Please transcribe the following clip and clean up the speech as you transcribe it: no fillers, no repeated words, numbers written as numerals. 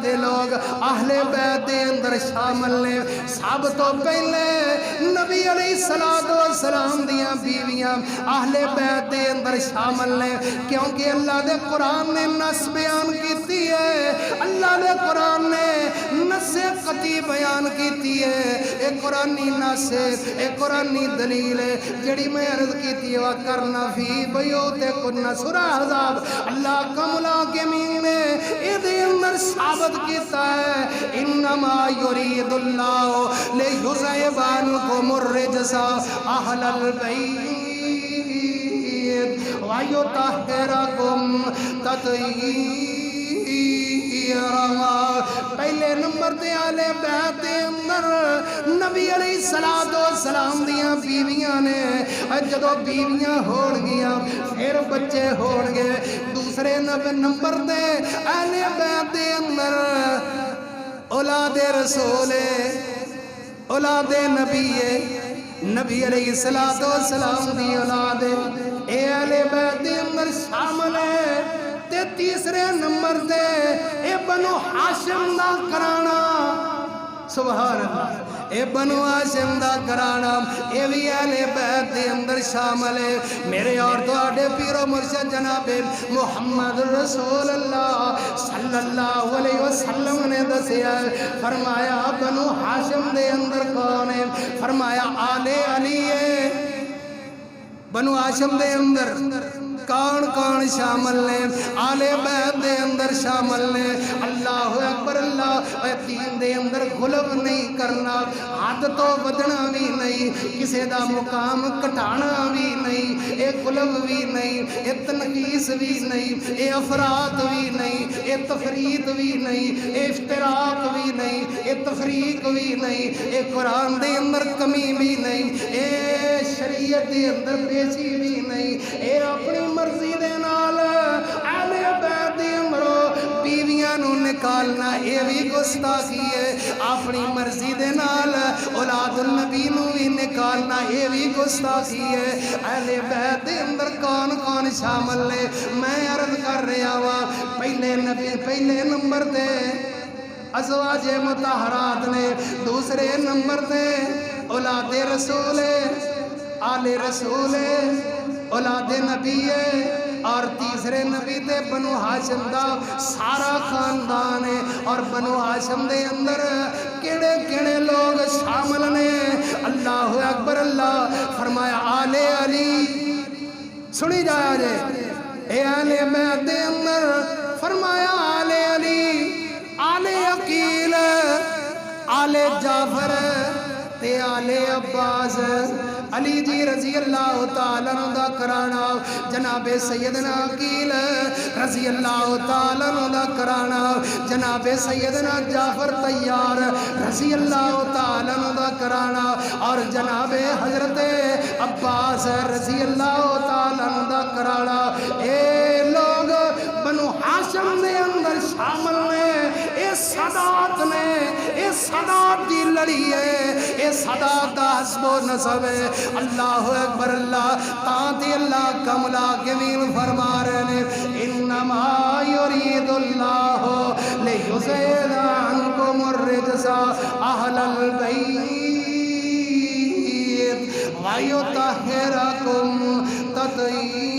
دے لوگ اہل بیت دے اندر شامل نے سب تو پہلے نبی علیہ السلام دیاں بیویاں اہل بیت دے اندر شامل نے کیونکہ اللہ دے قرآن نے نص بیان کیتی ہے اللہ دے قرآن نے نص قطعی بیان کیتی ہے ایک قرآنی نص ایک قرآنی دلیل ہے جڑی میں عرض کیتی ہے وَقَرْنَ فِي بُيُوتِكُنَّ سورہ احزاب اللہ کا ملاکمین نے ادھے اندر ثابت کیتا ہے انما یرید اللہ لیذہب عنکم الرجس اہل البیت ویطہرکم تطہیرا پہلے نمبر دے اہل بیت دے اندر نبی علیہ السلام دیاں بیویاں نے جدو بیویاں ہون گیاں پھر بچے ہون گے دوسرے نمبر دے اہل بیت دے اندر اولاد رسول اولاد نبی علیہ السلام دی اولاد اے اہل بیت دے اندر شامل ہے تے تیسرے نمبر دے اے بنو ہاشم دا کرانا سبحان اللہ اے بنو ہاشم دا کرانا اے بھی اہل بیت دے اندر شامل ہے میرے اور تواڈے پیر و مرشد جناب محمد رسول اللہ صلی اللہ علیہ وسلم نے دسیا فرمایا بنو ہاشم دے اندر کون ہے فرمایا آل علی ہے بنو ہاشم دے اندر کون شامل نے آل بیت دے اندر شامل نے اللہ اکبر اللہ دین دے اندر غلب نہیں کرنا حد تو بدنا بھی نہیں کسی دا مقام کٹانا بھی نہیں اے غلب بھی نہیں اے تنقیص بھی نہیں اے افراد بھی نہیں اے تفرید بھی نہیں اے افتراق بھی نہیں اے تفریق بھی نہیں اے قرآن دے اندر کمی بھی نہیں اے شریعت دے اندر پیشی بھی نہیں اے اپنی مرضی دے نال اہل بیت دے اندروں بیویاں نو نکالنا اے بھی گستاخی ہے اپنی مرضی دے نال اولاد النبی نو بھی نکالنا اے بھی گستاخی ہے اہل بیت دے اندر کون شامل ہے میں عرض کر رہا ہوا پہلے نمبر تے ازواج مطہرات نے دوسرے نمبر تے اولاد رسول آل رسول اولاد نبی ہے اور تیسرے نبی تے بنو ہاشم دا سارا خاندان ہے اور بنو ہاشم دے اندر کیڑے لوگ شامل نے اللہ اکبر اللہ فرمایا آل علی سنی جایا جے اے آل بیت دے اندر فرمایا آل علی آل عقیل آل جعفر تے آل عباس علی جی رضی اللہ تعالیٰ عنہ دا کرانا جناب سیدنا عقیل رضی اللہ تعالیٰ عنہ دا کرانا جناب سیدنا جعفر طیار رضی اللہ تعالیٰ عنہ دا کرانا اور جناب حضرت عباس رضی اللہ تعالیٰ عنہ دا کرانا اے لوگ بنو ہاشم دے اندر شامل نے اے صدات نے اے صدات دی لڑی ہے اے صدات دا حسب و نصب ہے اللہ اکبر اللہ تانتی اللہ کا ملاکمین فرما رہے ہیں انما یرید اللہ لیذہب عنکم الرجس اہل البیت ویطہرکم تطہیرا